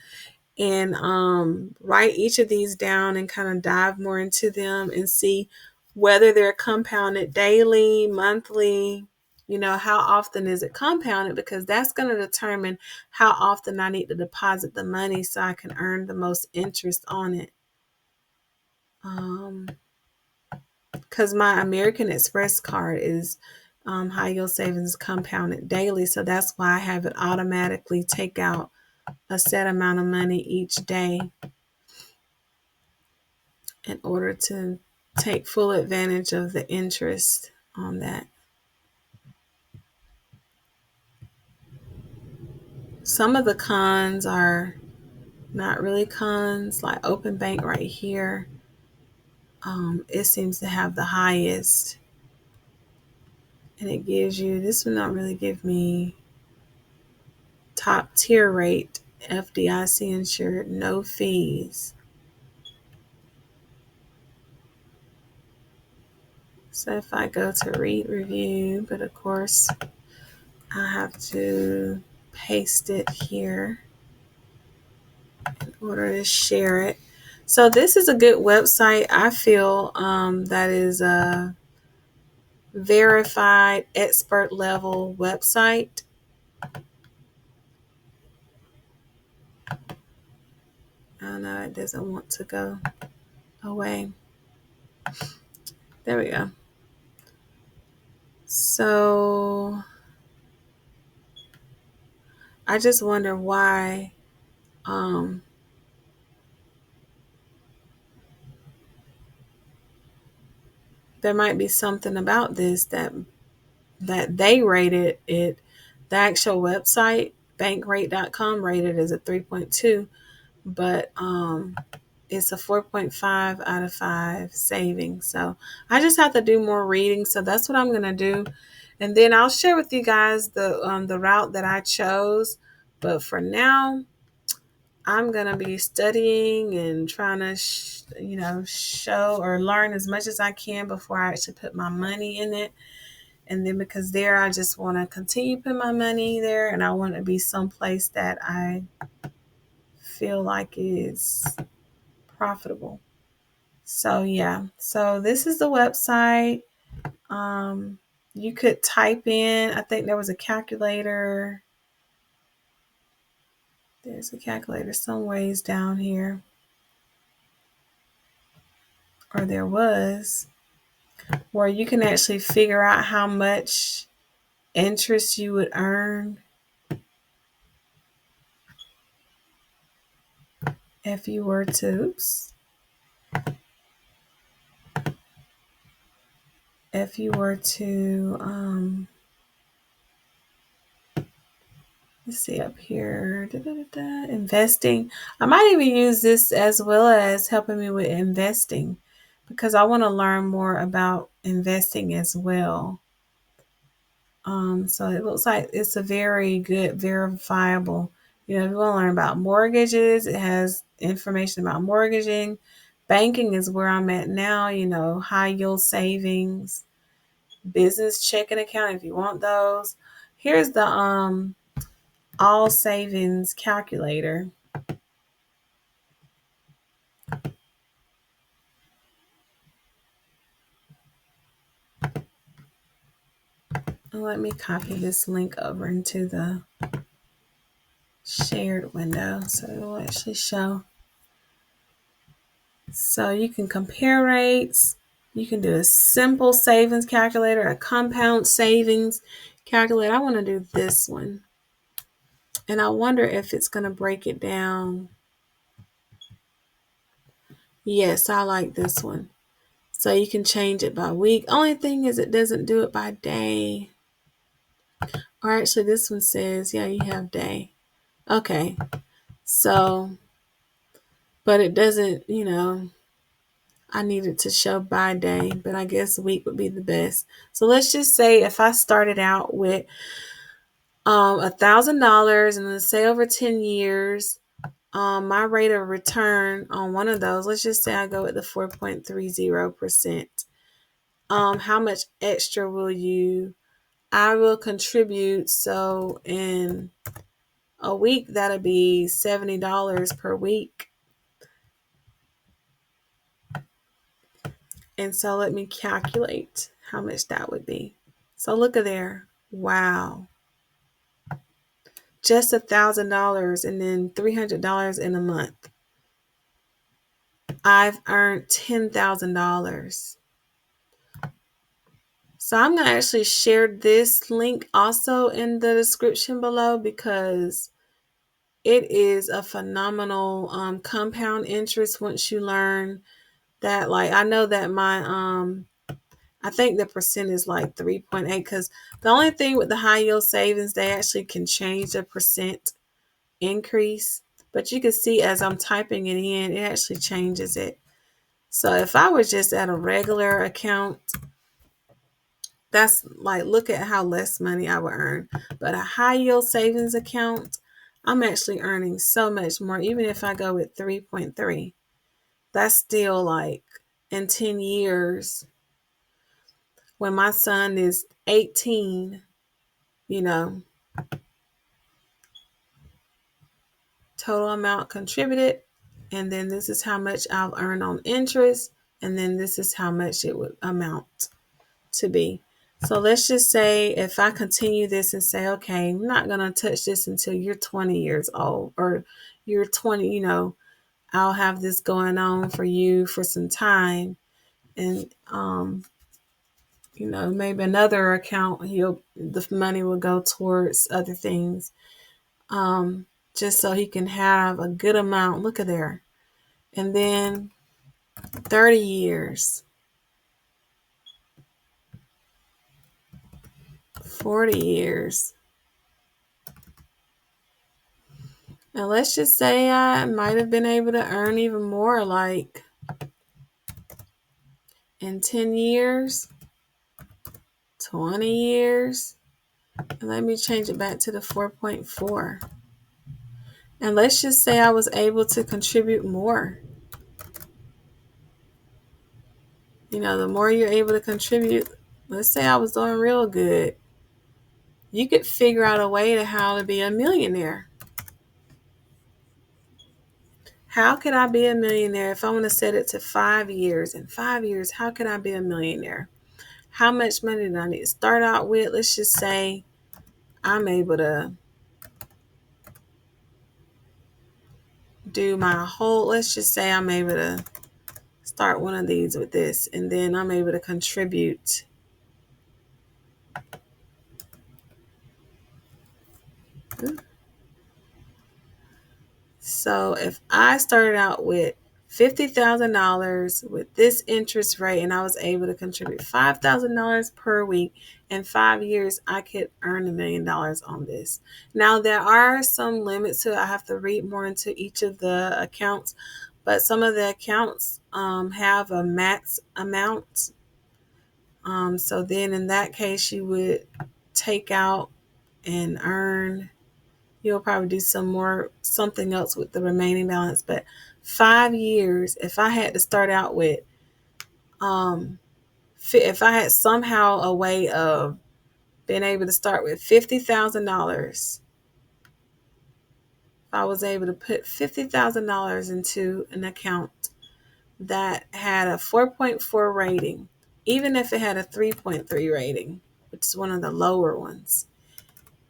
and write each of these down and kind of dive more into them and see whether they're compounded daily, monthly, how often is it compounded, because that's going to determine how often I need to deposit the money so I can earn the most interest on it. Because my American Express card is high yield savings compounded daily, so that's why I have it automatically take out a set amount of money each day in order to take full advantage of the interest on that. Some of the cons are not really cons, like Open Bank right here. It seems to have the highest, and it gives you, this will not really give me top tier rate, FDIC insured, no fees. So if I go to read review, but of course I have to paste it here in order to share it. So this is a good website. I feel that is a verified expert level website. Oh no, it doesn't want to go away. There we go. So I just wonder why there might be something about this that they rated it. The actual website, bankrate.com, rated as a 3.2, but it's a 4.5 out of 5 savings. So I just have to do more reading. So that's what I'm going to do. And then I'll share with you guys the route that I chose. But for now, I'm going to be studying and trying to, show or learn as much as I can before I actually put my money in it. And then because there, I just want to continue putting my money there, and I want to be someplace that I feel like is profitable. So yeah, so this is the website. Um, you could type in, I think there was a calculator. There's a calculator some ways down here, or there was, where you can actually figure out how much interest you would earn if you were to, if you were to, let's see up here, investing. I might even use this as well as helping me with investing because I want to learn more about investing as well. So it looks like it's a very good, verifiable. If you want to learn about mortgages, it has information about mortgaging. Banking is where I'm at now, high yield savings, business checking account if you want those. Here's the all savings calculator. And let me copy this link over into the shared window so it will actually show. So you can compare rates. You can do a simple savings calculator, a compound savings calculator. I want to do this one. And I wonder if it's going to break it down. Yes, I like this one. So you can change it by week. Only thing is it doesn't do it by day. Or actually this one says, yeah, you have day. Okay. So, but it doesn't, I need it to show by day, but I guess week would be the best. So let's just say if I started out with $1,000 and then say over 10 years, my rate of return on one of those, let's just say I go with the 4.30%. How much extra I will contribute. So in a week, that'll be $70 per week. And so let me calculate how much that would be. So look at there. Wow. Just $1,000 and then $300 in a month. I've earned $10,000. So I'm going to actually share this link also in the description below because it is a phenomenal compound interest once you learn that. Like I know that I think the percent is like 3.8 because the only thing with the high yield savings, they actually can change the percent increase. But you can see as I'm typing it in, it actually changes it. So if I was just at a regular account, that's like, look at how less money I would earn. But a high yield savings account, I'm actually earning so much more. Even if I go with 3.3, that's still like in 10 years, when my son is 18, total amount contributed. And then this is how much I'll earn on interest. And then this is how much it would amount to be. So let's just say if I continue this and say, okay, I'm not going to touch this until you're 20 years old or you're 20, I'll have this going on for you for some time. And, maybe another account, the money will go towards other things. Just so he can have a good amount. Look at there. And then 30 years, 40 years. And let's just say I might have been able to earn even more, like in 10 years, 20 years. And let me change it back to the 4.4. And let's just say I was able to contribute more. The more you're able to contribute, let's say I was doing real good, you could figure out a way to how to be a millionaire. How could I be a millionaire if I want to set it to 5 years? In 5 years, how can I be a millionaire? How much money do I need to start out with? Let's just say I'm able to do my whole, let's just say I'm able to start one of these with this, and then I'm able to contribute. So if I started out with $50,000 with this interest rate and I was able to contribute $5,000 per week, in 5 years, I could earn $1,000,000 on this. Now, there are some limits to it. I have to read more into each of the accounts, but some of the accounts have a max amount. So then in that case, you would take out and earn. You'll probably do something else with the remaining balance. But 5 years, if I had to start out with, if I had somehow a way of being able to start with $50,000, if I was able to put $50,000 into an account that had a 4.4 rating, even if it had a 3.3 rating, which is one of the lower ones.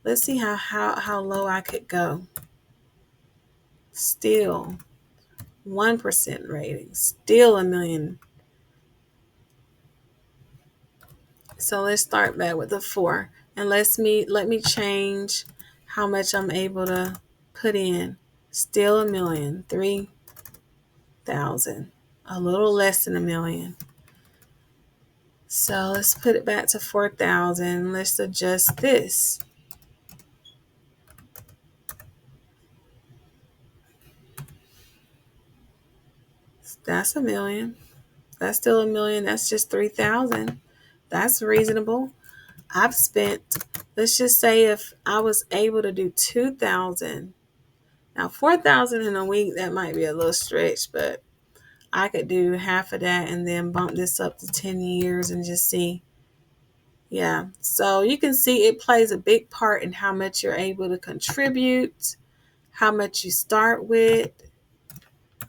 Let's see how low I could go. Still 1% rating, still a million. So let's start back with the 4, and let me change how much I'm able to put in. Still a million, 3,000, a little less than a million. So let's put it back to 4,000. Let's adjust this. That's a million. That's still a million. That's just 3,000. That's reasonable. I've spent, let's just say if I was able to do 2,000. Now 4,000 in a week, that might be a little stretch, but I could do half of that and then bump this up to 10 years and just see. Yeah. So you can see it plays a big part in how much you're able to contribute, how much you start with,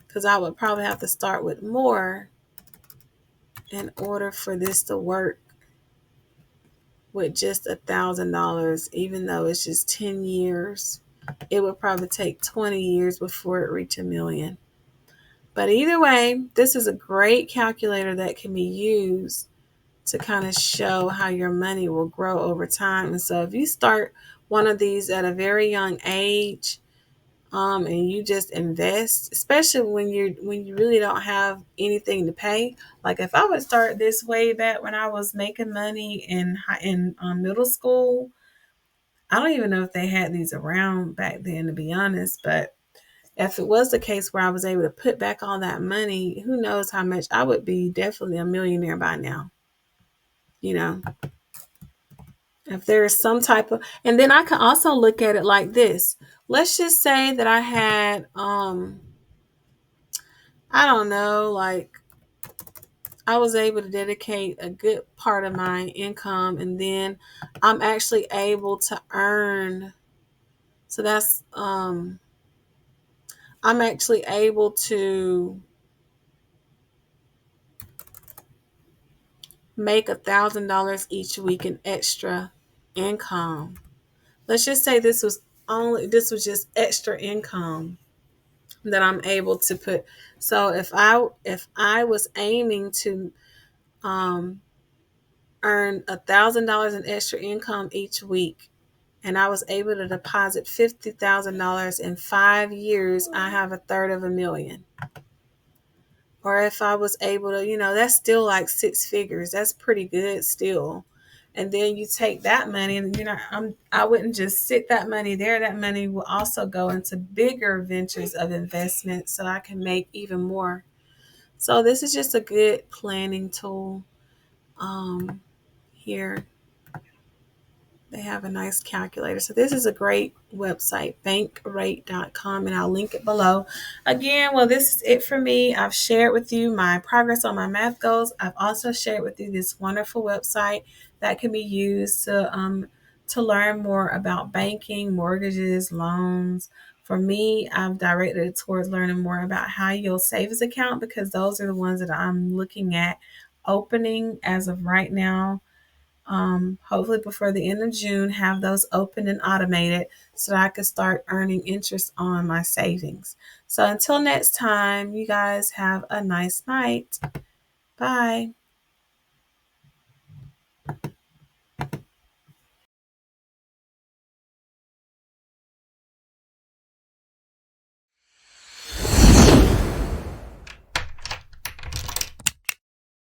because I would probably have to start with more in order for this to work with just $1,000, even though it's just 10 years. It would probably take 20 years before it reach a million. But either way, this is a great calculator that can be used to kind of show how your money will grow over time. And so if you start one of these at a very young age, and you just invest, especially when you really don't have anything to pay. Like if I would start this way back when I was making money in middle school, I don't even know if they had these around back then, to be honest. But if it was the case where I was able to put back all that money, who knows how much I would be definitely a millionaire by now. If there is some type of, and then I can also look at it like this. Let's just say that I had, I don't know, like I was able to dedicate a good part of my income, and then I'm actually able to earn. So that's, I'm actually able to make $1,000 each week in extra income. Let's just say this was just extra income that I'm able to put. So if I was aiming to earn $1,000 in extra income each week, and I was able to deposit $50,000 in 5 years, I have a third of a million. Or if I was able to, that's still like 6 figures. That's pretty good still. And then you take that money, and I wouldn't just sit that money there. That money will also go into bigger ventures of investment, so I can make even more. So this is just a good planning tool here. They have a nice calculator. So this is a great website, bankrate.com, and I'll link it below. Again, well, this is it for me. I've shared with you my progress on my math goals. I've also shared with you this wonderful website that can be used to learn more about banking, mortgages, loans. For me, I've directed it towards learning more about high yield savings account because those are the ones that I'm looking at opening as of right now. Hopefully before the end of June, have those open and automated so that I can start earning interest on my savings. So until next time, you guys have a nice night. Bye.